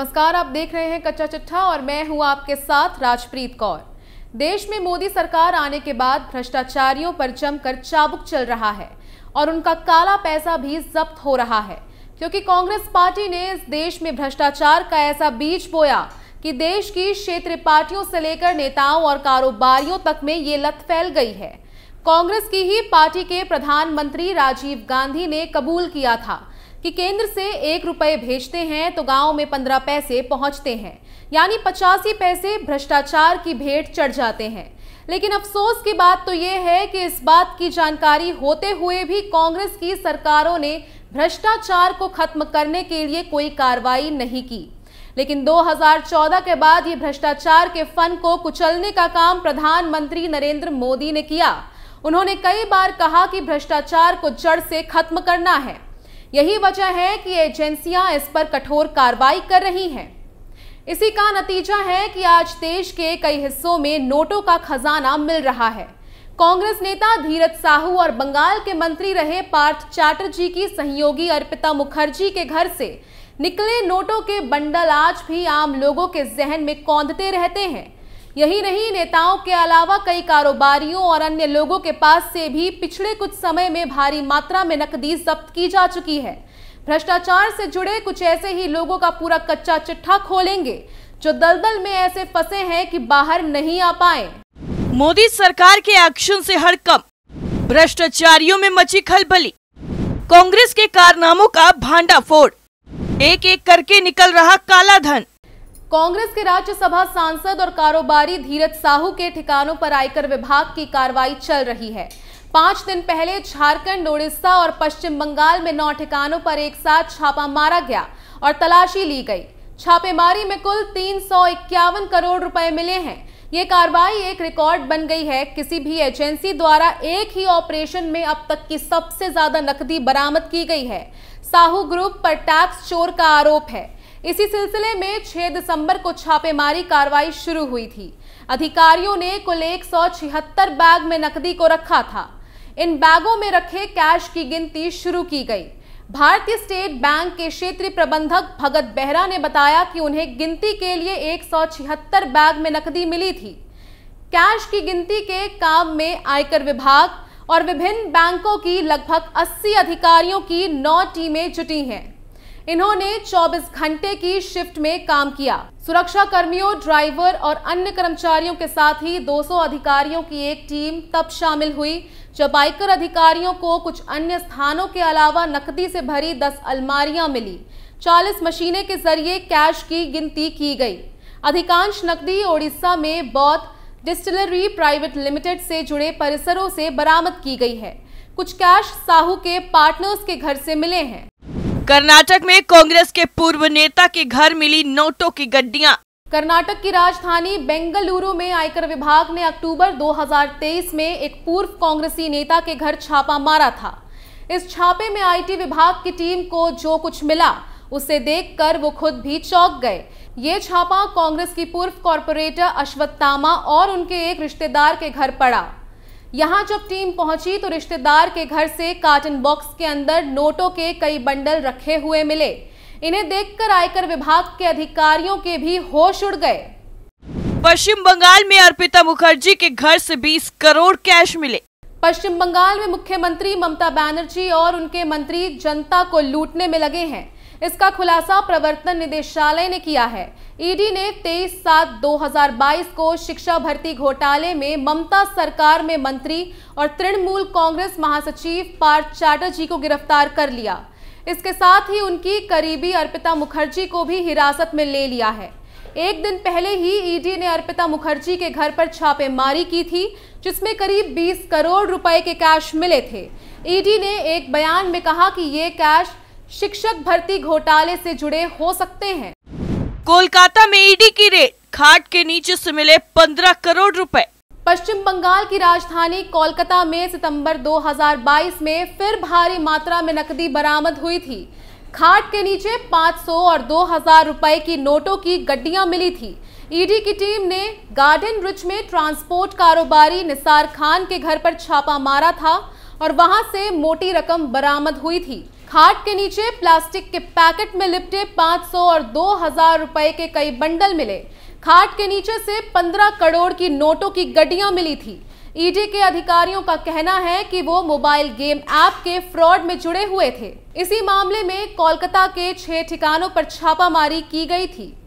नमस्कार, आप देख रहे हैं कच्चा चिट्ठा और मैं हूं आपके साथ राजप्रीत कौर। देश में मोदी सरकार आने के बाद भ्रष्टाचारियों पर जमकर चाबुक चल रहा है और उनका काला पैसा भी जब्त हो रहा है, क्योंकि कांग्रेस पार्टी ने इस देश में भ्रष्टाचार का ऐसा बीज बोया कि देश की क्षेत्रीय पार्टियों से लेकर नेताओं और कारोबारियों तक में ये लत फैल गई है। कांग्रेस की ही पार्टी के प्रधानमंत्री राजीव गांधी ने कबूल किया था कि केंद्र से 1 रुपये भेजते हैं तो गांव में 15 पैसे पहुंचते हैं, यानी 85 पैसे भ्रष्टाचार की भेंट चढ़ जाते हैं। लेकिन अफसोस की बात तो ये है कि इस बात की जानकारी होते हुए भी कांग्रेस की सरकारों ने भ्रष्टाचार को खत्म करने के लिए कोई कार्रवाई नहीं की। लेकिन 2014 के बाद ये भ्रष्टाचार के फन को कुचलने का काम प्रधानमंत्री नरेंद्र मोदी ने किया। उन्होंने कई बार कहा कि भ्रष्टाचार को जड़ से खत्म करना है। यही वजह है कि एजेंसियां इस पर कठोर कार्रवाई कर रही हैं। इसी का नतीजा है कि आज देश के कई हिस्सों में नोटों का खजाना मिल रहा है। कांग्रेस नेता धीरज साहू और बंगाल के मंत्री रहे पार्थ चैटर्जी की सहयोगी अर्पिता मुखर्जी के घर से निकले नोटों के बंडल आज भी आम लोगों के जहन में कौंधते रहते हैं। यही नहीं, नेताओं के अलावा कई कारोबारियों और अन्य लोगों के पास से भी पिछले कुछ समय में भारी मात्रा में नकदी जब्त की जा चुकी है। भ्रष्टाचार से जुड़े कुछ ऐसे ही लोगों का पूरा कच्चा चिट्ठा खोलेंगे जो दलदल में ऐसे फंसे हैं कि बाहर नहीं आ पाए। मोदी सरकार के एक्शन से हड़कंप, भ्रष्टाचारियों में मची खलबली, कांग्रेस के कारनामों का भांडाफोड़, एक एक करके निकल रहा काला धन। कांग्रेस के राज्यसभा सांसद और कारोबारी धीरज साहू के ठिकानों पर आयकर विभाग की कार्रवाई चल रही है। 5 दिन पहले झारखंड, उड़ीसा और पश्चिम बंगाल में 9 ठिकानों पर एक साथ छापा मारा गया और तलाशी ली गई। छापेमारी में कुल 351 करोड़ रुपए मिले हैं। ये कार्रवाई एक रिकॉर्ड बन गई है। किसी भी एजेंसी द्वारा एक ही ऑपरेशन में अब तक की सबसे ज्यादा नकदी बरामद की गई है। साहू ग्रुप पर टैक्स चोर का आरोप है। इसी सिलसिले में 6 दिसंबर को छापेमारी कार्रवाई शुरू हुई थी। अधिकारियों ने कुल 176 बैग में नकदी को रखा था। इन बैगों में रखे कैश की गिनती शुरू की गई। भारतीय स्टेट बैंक के क्षेत्रीय प्रबंधक भगत बेहरा ने बताया कि उन्हें गिनती के लिए 176 बैग में नकदी मिली थी। कैश की गिनती के काम में आयकर विभाग और विभिन्न बैंकों की लगभग 80 अधिकारियों की 9 टीमें जुटी हैं। इन्होंने 24 घंटे की शिफ्ट में काम किया। सुरक्षा कर्मियों, ड्राइवर और अन्य कर्मचारियों के साथ ही 200 अधिकारियों की एक टीम तब शामिल हुई जब आयकर अधिकारियों को कुछ अन्य स्थानों के अलावा नकदी से भरी 10 अलमारियां मिली। 40 मशीनें के जरिए कैश की गिनती की गई। अधिकांश नकदी ओडिशा में बौद्ध डिस्टिलरी प्राइवेट लिमिटेड से जुड़े परिसरों से बरामद की गई है। कुछ कैश साहू के पार्टनर्स के घर से मिले हैं। कर्नाटक में कांग्रेस के पूर्व नेता के घर मिली नोटों की गड्डियां। कर्नाटक की राजधानी बेंगलुरु में आयकर विभाग ने अक्टूबर 2023 में एक पूर्व कांग्रेसी नेता के घर छापा मारा था। इस छापे में आईटी विभाग की टीम को जो कुछ मिला उसे देखकर वो खुद भी चौंक गए। ये छापा कांग्रेस की पूर्व कॉर्पोरेटर अश्वत्थामा और उनके एक रिश्तेदार के घर पड़ा। यहां जब टीम पहुंची तो रिश्तेदार के घर से कार्टन बॉक्स के अंदर नोटों के कई बंडल रखे हुए मिले। इन्हें देखकर आयकर विभाग के अधिकारियों के भी होश उड़ गए। पश्चिम बंगाल में अर्पिता मुखर्जी के घर से 20 करोड़ कैश मिले। पश्चिम बंगाल में मुख्यमंत्री ममता बनर्जी और उनके मंत्री जनता को लूटने में लगे हैं। इसका खुलासा प्रवर्तन निदेशालय ने किया है। ईडी ने 23/7/2022 को शिक्षा भर्ती घोटाले में ममता सरकार में मंत्री और तृणमूल कांग्रेस महासचिव पार्थ चैटर्जी को गिरफ्तार कर लिया। इसके साथ ही उनकी करीबी अर्पिता मुखर्जी को भी हिरासत में ले लिया है। एक दिन पहले ही ईडी ने अर्पिता मुखर्जी के घर पर छापेमारी की थी, जिसमें करीब 20 करोड़ रुपए के कैश मिले थे। ईडी ने एक बयान में कहा कि ये कैश शिक्षक भर्ती घोटाले से जुड़े हो सकते हैं। कोलकाता में ईडी की रेड, खाट के नीचे से मिले 15 करोड़ रुपए। पश्चिम बंगाल की राजधानी कोलकाता में सितंबर 2022 में फिर भारी मात्रा में नकदी बरामद हुई थी। खाट के नीचे 500 और 2000 रुपए की नोटों की गड्डियां मिली थी। ईडी की टीम ने गार्डन रिच में ट्रांसपोर्ट कारोबारी निसार खान के घर पर छापा मारा था और वहां से मोटी रकम बरामद हुई थी। खाट के नीचे प्लास्टिक के पैकेट में लिपटे 500 और 2000 रुपए के कई बंडल मिले। खाट के नीचे से 15 करोड़ की नोटों की गड्डियां मिली थी। ईडी के अधिकारियों का कहना है कि वो मोबाइल गेम ऐप के फ्रॉड में जुड़े हुए थे। इसी मामले में कोलकाता के 6 ठिकानों पर छापामारी की गई थी।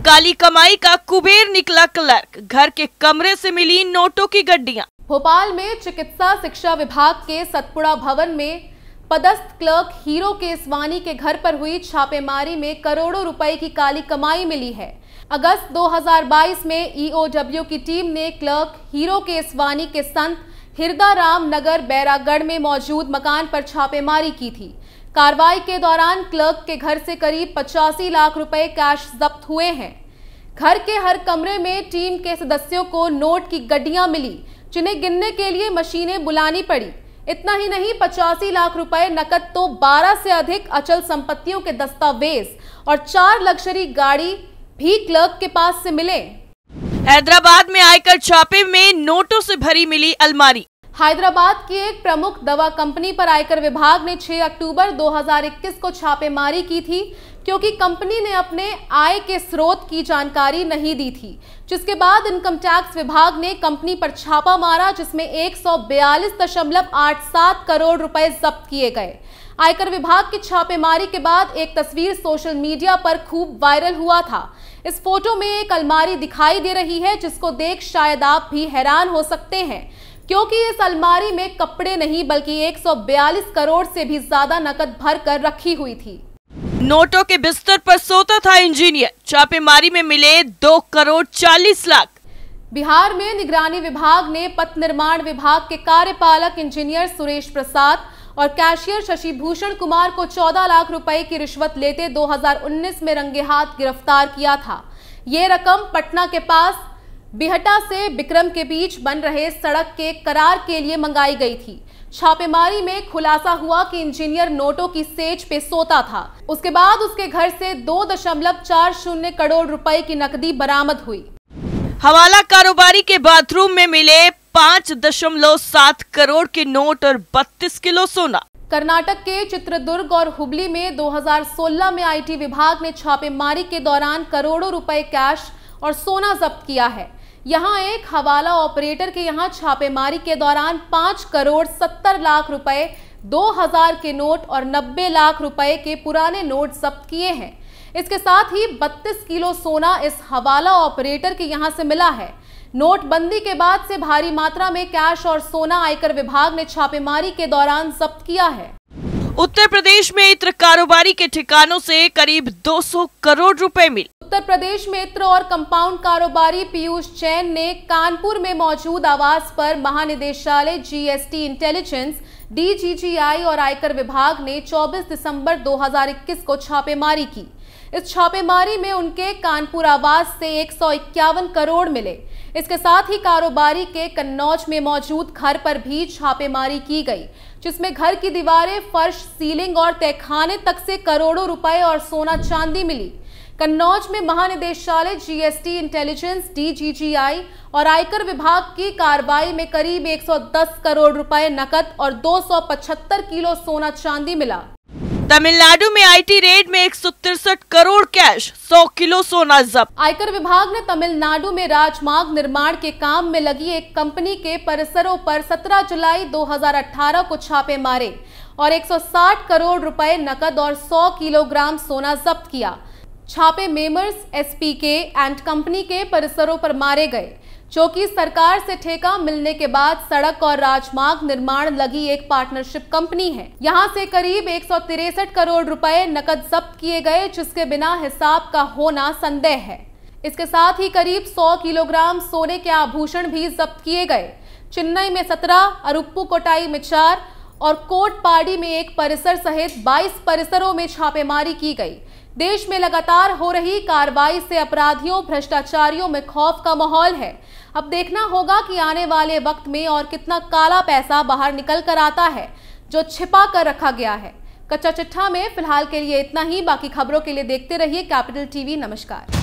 काली कमाई का कुबेर निकला क्लर्क, घर के कमरे से मिली नोटों की गड्डियां। भोपाल में चिकित्सा शिक्षा विभाग के सतपुड़ा भवन में पदस्थ क्लर्क हीरो केसवानी के घर पर हुई छापेमारी में करोड़ों रुपए की काली कमाई मिली है। अगस्त 2022 में ईओडब्ल्यू की टीम ने क्लर्क हीरो केसवानी के संत हिरदाराम नगर बैरागढ़ में मौजूद मकान पर छापेमारी की थी। कार्रवाई के दौरान क्लर्क के घर से करीब 85 लाख रुपए कैश जब्त हुए हैं। घर के हर कमरे में टीम के सदस्यों को नोट की गड्डियां मिली, जिन्हें गिनने के लिए मशीनें बुलानी पड़ी। इतना ही नहीं, 85 लाख रुपए नकद तो 12 से अधिक अचल संपत्तियों के दस्तावेज और 4 लग्जरी गाड़ी भी क्लर्क के पास से मिले। हैदराबाद में आयकर छापे में नोटों से भरी मिली अलमारी। हैदराबाद की एक प्रमुख दवा कंपनी पर आयकर विभाग ने 6 अक्टूबर 2021 को छापेमारी की थी, क्योंकि कंपनी ने अपने आय के स्रोत की जानकारी नहीं दी थी, जिसके बाद इनकम टैक्स विभाग ने कंपनी पर छापा मारा, जिसमें 142.87 करोड़ रुपए जब्त किए गए। आयकर विभाग की छापेमारी के बाद एक तस्वीर सोशल मीडिया पर खूब वायरल हुआ था। इस फोटो में एक अलमारी दिखाई दे रही है, जिसको देख शायद आप भी हैरान हो सकते हैं, क्योंकि इस अलमारी में कपड़े नहीं बल्कि 142 करोड़ से भी ज्यादा नकद भर कर रखी हुई थी। नोटों के बिस्तर पर सोता था इंजीनियर, छापेमारी में मिले 2 करोड़ 40 लाख। बिहार में निगरानी विभाग ने पथ निर्माण विभाग के कार्यपालक इंजीनियर सुरेश प्रसाद और कैशियर शशि भूषण कुमार को 14 लाख रुपए की रिश्वत लेते 2019 में रंगे हाथ गिरफ्तार किया था। ये रकम पटना के पास बिहटा से बिक्रम के बीच बन रहे सड़क के करार के लिए मंगाई गई थी। छापेमारी में खुलासा हुआ कि इंजीनियर नोटों की सेज पे सोता था। उसके बाद उसके घर से 2.40 करोड़ रुपए की नकदी बरामद हुई। हवाला कारोबारी के बाथरूम में मिले 5.7 करोड़ के नोट और 32 किलो सोना। कर्नाटक के चित्रदुर्ग और हुबली में 2016 में आईटी विभाग ने छापेमारी के दौरान करोड़ों रुपए कैश और सोना जब्त किया है। यहां एक हवाला ऑपरेटर के यहां छापेमारी के दौरान 5 करोड़ 70 लाख रुपए, 2000 के नोट और 90 लाख रुपए के पुराने नोट जब्त किए हैं। इसके साथ ही 32 किलो सोना इस हवाला ऑपरेटर के यहां से मिला है। नोटबंदी के बाद से भारी मात्रा में कैश और सोना आयकर विभाग ने छापेमारी के दौरान जब्त किया है। उत्तर प्रदेश में इत्र कारोबारी के ठिकानों से करीब 200 करोड़ रुपए मिले। उत्तर प्रदेश में इत्र और कंपाउंड कारोबारी पीयूष जैन ने कानपुर में मौजूद आवास पर महानिदेशालय जीएसटी इंटेलिजेंस, डीजीजीआई और आयकर विभाग ने 24 दिसंबर 2021 को छापेमारी की। इस छापेमारी में उनके कानपुर आवास से 151 करोड़ मिले। इसके साथ ही कारोबारी के कन्नौज में मौजूद घर पर भी छापेमारी की गई, जिसमें घर की दीवारें, फर्श, सीलिंग और तहखाने तक से करोड़ों रुपए और सोना चांदी मिली। कन्नौज में महानिदेशालय जीएसटी इंटेलिजेंस, डीजीजीआई और आयकर विभाग की कार्रवाई में करीब 110 करोड़ रुपए नकद और 275 किलो सोना चांदी मिला। तमिलनाडु में आईटी रेड में 163 करोड़ कैश, 100 किलो सोना जब्त। आयकर विभाग ने तमिलनाडु में राजमार्ग निर्माण के काम में लगी एक कंपनी के परिसरों पर 17 जुलाई 2018 को छापे मारे और 160 करोड़ रुपए नकद और 100 किलोग्राम सोना जब्त किया। छापे मेमर्स, एसपीके एंड कंपनी के परिसरों पर मारे गए, जो कि सरकार से ठेका मिलने के बाद सड़क और राजमार्ग निर्माण लगी एक पार्टनरशिप कंपनी है। यहां से करीब 163 करोड़ रुपए नकद जब्त किए गए, जिसके बिना हिसाब का होना संदेह है। इसके साथ ही करीब 100 किलोग्राम सोने के आभूषण भी जब्त किए गए। चेन्नई में 17, अरुप्पुकोटाई में 4 और कोटपाडी में एक परिसर सहित 22 परिसरों में छापेमारी की गई। देश में लगातार हो रही कार्रवाई से अपराधियों, भ्रष्टाचारियों में खौफ का माहौल है। अब देखना होगा कि आने वाले वक्त में और कितना काला पैसा बाहर निकल कर आता है, जो छिपा कर रखा गया है। कच्चा चिट्ठा में फिलहाल के लिए इतना ही। बाकी खबरों के लिए देखते रहिए कैपिटल टीवी। नमस्कार।